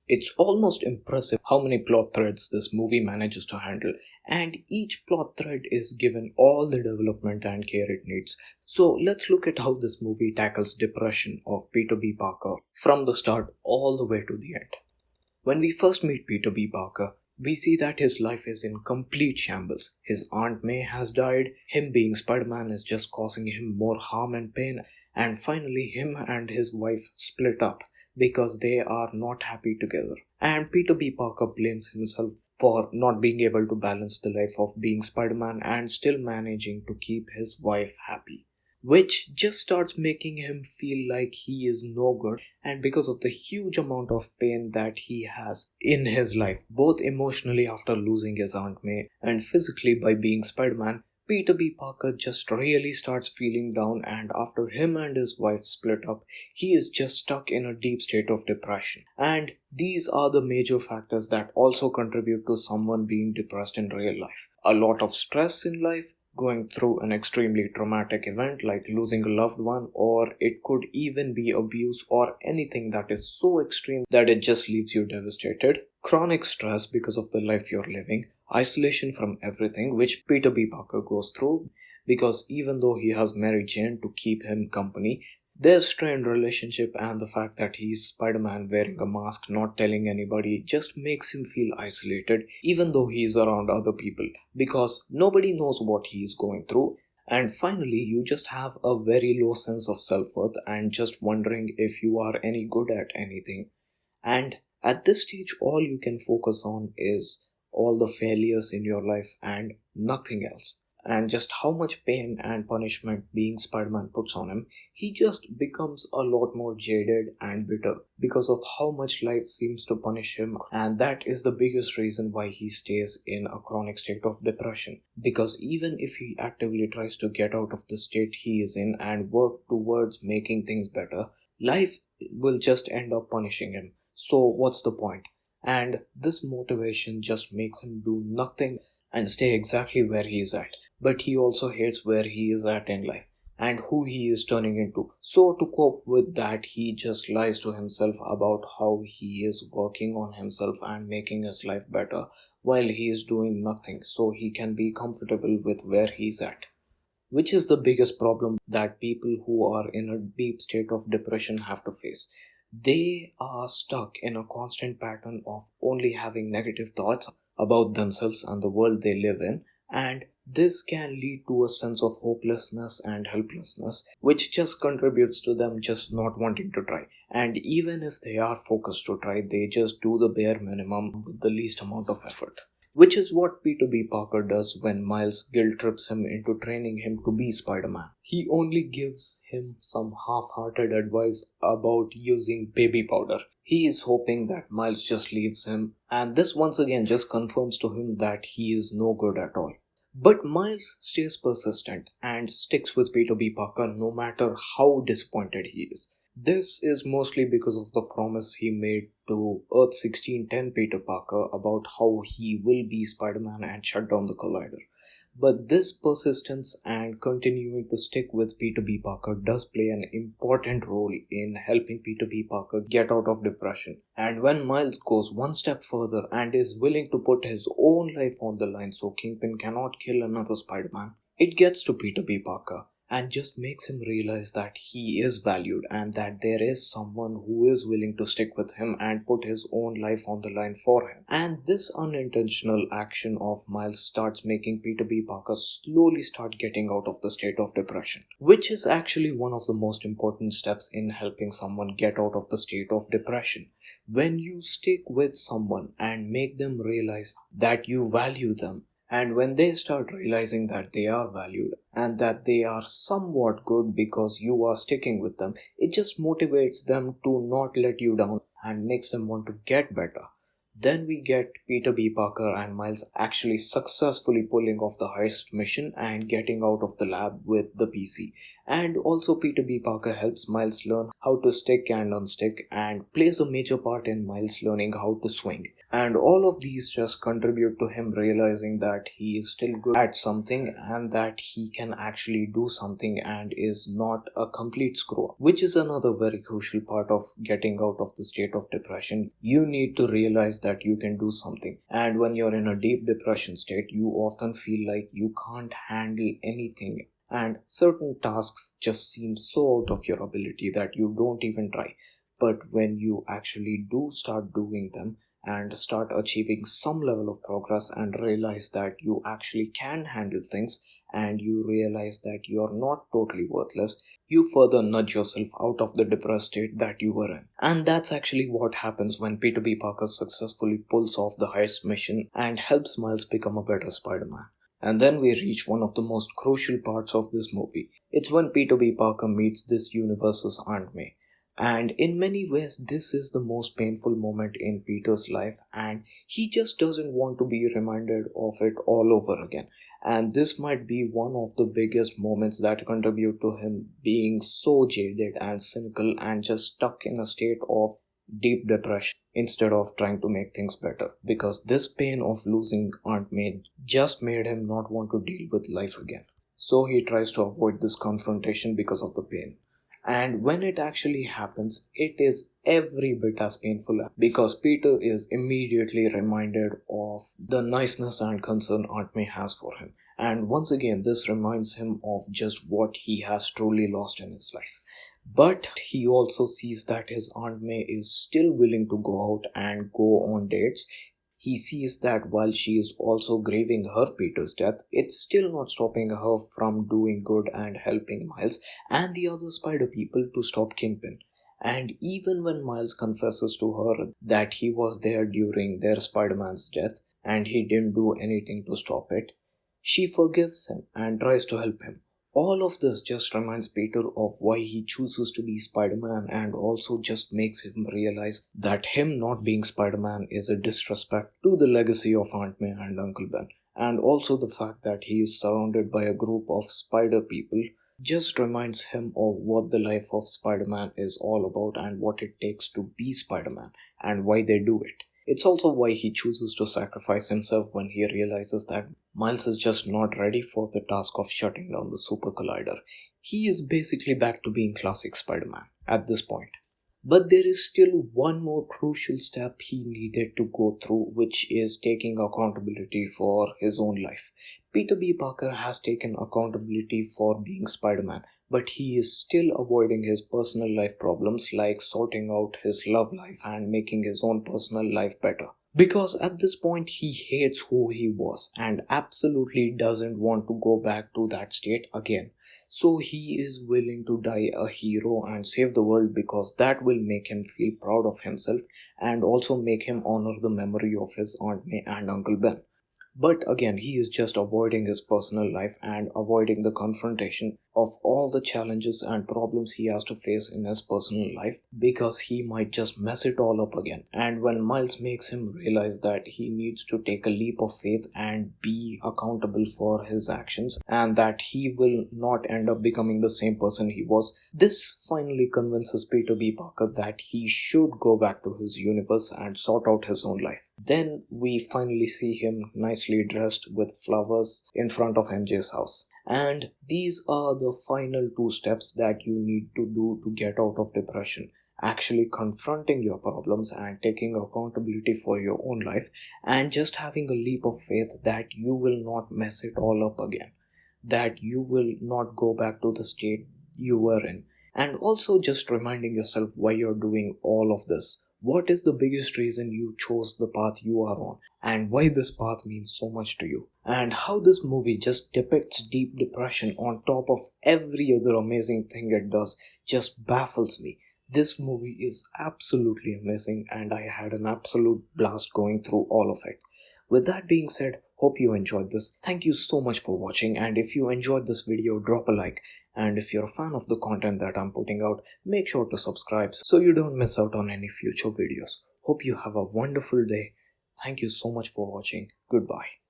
It's almost impressive how many plot threads this movie manages to handle, and each plot thread is given all the development and care it needs. So let's look at how this movie tackles depression of Peter B. Parker from the start all the way to the end. When we first meet Peter B. Parker, we see that his life is in complete shambles. His Aunt May has died, him being Spider-Man is just causing him more harm and pain, and finally him and his wife split up because they are not happy together. And Peter B. Parker blames himself for not being able to balance the life of being Spider-Man and still managing to keep his wife happy, which just starts making him feel like he is no good. And because of the huge amount of pain that he has in his life, both emotionally after losing his Aunt May and physically by being Spider-Man, Peter B. Parker just really starts feeling down, and after him and his wife split up, he is just stuck in a deep state of depression. And these are the major factors that also contribute to someone being depressed in real life. A lot of stress in life, going through an extremely traumatic event like losing a loved one, or it could even be abuse or anything that is so extreme that it just leaves you devastated. Chronic stress because of the life you're living, isolation from everything, which Peter B. Parker goes through because even though he has Mary Jane to keep him company, their strained relationship and the fact that he's Spider-Man wearing a mask, not telling anybody, just makes him feel isolated even though he's around other people because nobody knows what he's going through. And finally, you just have a very low sense of self-worth and just wondering if you are any good at anything. And at this stage, all you can focus on is all the failures in your life and nothing else. And just how much pain and punishment being Spider-Man puts on him, he just becomes a lot more jaded and bitter because of how much life seems to punish him, and that is the biggest reason why he stays in a chronic state of depression. Because even if he actively tries to get out of the state he is in and work towards making things better, life will just end up punishing him. So what's the point? And this motivation just makes him do nothing and stay exactly where he is at. But he also hates where he is at in life and who he is turning into. So to cope with that, he just lies to himself about how he is working on himself and making his life better while he is doing nothing so he can be comfortable with where he's at. Which is the biggest problem that people who are in a deep state of depression have to face. They are stuck in a constant pattern of only having negative thoughts about themselves and the world they live in, and this can lead to a sense of hopelessness and helplessness, which just contributes to them just not wanting to try. And even if they are focused to try, they just do the bare minimum with the least amount of effort. Which is what Peter B. Parker does when Miles guilt trips him into training him to be Spider-Man. He only gives him some half-hearted advice about using baby powder. He is hoping that Miles just leaves him, and this once again just confirms to him that he is no good at all. But Miles stays persistent and sticks with Peter B. Parker no matter how disappointed he is. This is mostly because of the promise he made to Earth 1610 Peter Parker about how he will be Spider-Man and shut down the Collider. But this persistence and continuing to stick with Peter B. Parker does play an important role in helping Peter B. Parker get out of depression. And when Miles goes one step further and is willing to put his own life on the line so Kingpin cannot kill another Spider-Man, it gets to Peter B. Parker and just makes him realize that he is valued and that there is someone who is willing to stick with him and put his own life on the line for him. And this unintentional action of Miles starts making Peter B. Parker slowly start getting out of the state of depression, which is actually one of the most important steps in helping someone get out of the state of depression. When you stick with someone and make them realize that you value them, and when they start realizing that they are valued and that they are somewhat good because you are sticking with them, it just motivates them to not let you down and makes them want to get better. Then we get Peter B. Parker and Miles actually successfully pulling off the heist mission and getting out of the lab with the PC. And also Peter B. Parker helps Miles learn how to stick and unstick and plays a major part in Miles learning how to swing. And all of these just contribute to him realizing that he is still good at something and that he can actually do something and is not a complete screw up, which is another very crucial part of getting out of the state of depression. You need to realize that you can do something, and when you're in a deep depression state, you often feel like you can't handle anything and certain tasks just seem so out of your ability that you don't even try. But when you actually do start doing them and start achieving some level of progress and realize that you actually can handle things and you realize that you're not totally worthless, you further nudge yourself out of the depressed state that you were in. And that's actually what happens when Peter B. Parker successfully pulls off the heist mission and helps Miles become a better Spider-Man. And then we reach one of the most crucial parts of this movie. It's when Peter B. Parker meets this universe's Aunt May. And in many ways, this is the most painful moment in Peter's life, and he just doesn't want to be reminded of it all over again. And this might be one of the biggest moments that contribute to him being so jaded and cynical and just stuck in a state of deep depression instead of trying to make things better, because this pain of losing Aunt May just made him not want to deal with life again. So he tries to avoid this confrontation because of the pain. And when it actually happens, it is every bit as painful because Peter is immediately reminded of the niceness and concern Aunt May has for him. And once again, this reminds him of just what he has truly lost in his life. But he also sees that his Aunt May is still willing to go out and go on dates. He sees that while she is also grieving her Peter's death, it's still not stopping her from doing good and helping Miles and the other spider people to stop Kingpin. And even when Miles confesses to her that he was there during their Spider-Man's death and he didn't do anything to stop it, she forgives him and tries to help him. All of this just reminds Peter of why he chooses to be Spider-Man and also just makes him realize that him not being Spider-Man is a disrespect to the legacy of Aunt May and Uncle Ben. And also the fact that he is surrounded by a group of spider people just reminds him of what the life of Spider-Man is all about and what it takes to be Spider-Man and why they do it. It's also why he chooses to sacrifice himself when he realizes that Miles is just not ready for the task of shutting down the Super Collider. He is basically back to being classic Spider-Man at this point. But there is still one more crucial step he needed to go through, which is taking accountability for his own life. Peter B. Parker has taken accountability for being Spider-Man, but he is still avoiding his personal life problems like sorting out his love life and making his own personal life better. Because at this point he hates who he was and absolutely doesn't want to go back to that state again. So he is willing to die a hero and save the world because that will make him feel proud of himself and also make him honor the memory of his Aunt May and Uncle Ben. But again, he is just avoiding his personal life and avoiding the confrontation of all the challenges and problems he has to face in his personal life because he might just mess it all up again. And when Miles makes him realize that he needs to take a leap of faith and be accountable for his actions and that he will not end up becoming the same person he was, this finally convinces Peter B. Parker that he should go back to his universe and sort out his own life. Then we finally see him nicely dressed with flowers in front of MJ's house. And these are the final two steps that you need to do to get out of depression. Actually confronting your problems and taking accountability for your own life and just having a leap of faith that you will not mess it all up again. That you will not go back to the state you were in. And also just reminding yourself why you're doing all of this. What is the biggest reason you chose the path you are on and why this path means so much to you? And how this movie just depicts deep depression on top of every other amazing thing it does just baffles me. This movie is absolutely amazing and I had an absolute blast going through all of it. With that being said, hope you enjoyed this. Thank you so much for watching, and if you enjoyed this video, drop a like. And if you're a fan of the content that I'm putting out, make sure to subscribe so you don't miss out on any future videos. Hope you have a wonderful day. Thank you so much for watching. Goodbye.